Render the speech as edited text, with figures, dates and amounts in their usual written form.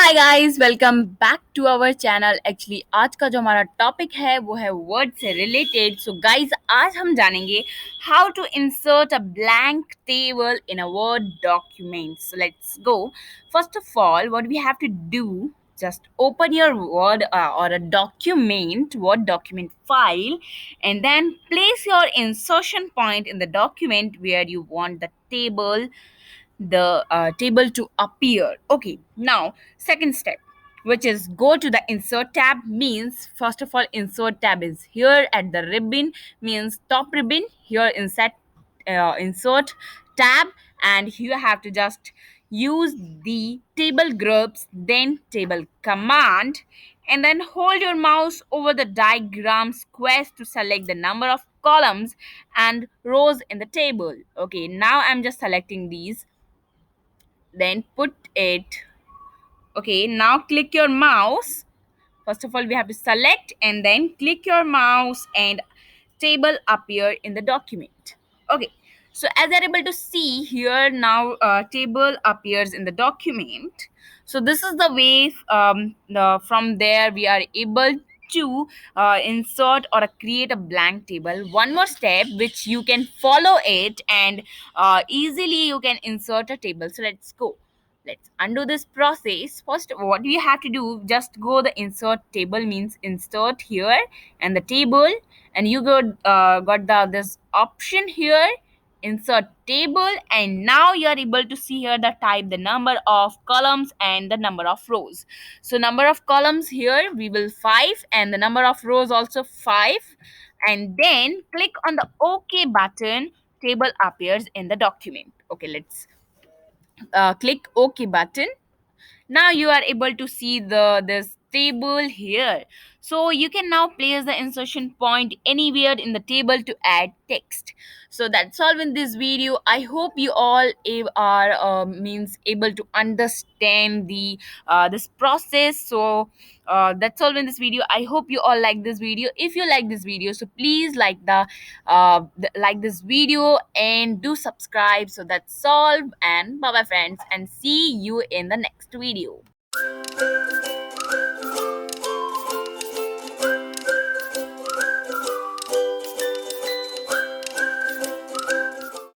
Hi guys, welcome back to our channel. Actually आज का जो हमारा टॉपिक है वो है वर्ड से रिलेटेड। सो गाइस, आज हम जानेंगे how to insert a blank table in a Word document. So let's go. First of all, what we have to do, just open your word or a document word document file, and then place your insertion point in the document where you want the table to appear. Okay, now second step, which is go to the insert tab. Means first of all, insert tab is here at the ribbon, means top ribbon. Here insert tab, and you have to just use the table groups, then table command, and then hold your mouse over the diagram squares to select the number of columns and rows in the table. Okay, now I'm just selecting these, then put it. Okay, now click your mouse. First of all, we have to select and then click your mouse and table appear in the document. Okay, so as you're able to see here now, table appears in the document. So this is the way, from there we are able to insert or create a blank table. One more step which you can follow it, and easily you can insert a table. So let's go. Let's undo this process. First, what we have to do, just go the insert table, means insert here and the table, and you got the this option here, insert table, and now you are able to see here the type, the number of columns and the number of rows. So number of columns here we will 5, and the number of rows also 5, and then click on the OK button. Table appears in the document. Okay, let's click OK button. Now you are able to see this table here. So you can now place the insertion point anywhere in the table to add text. So that's all in this video. I hope you all are means able to understand the this process. So that's all in this video. I hope you all like this video. If you like this video, so please like this video and do subscribe. So that's all, and bye bye friends, and see you in the next video.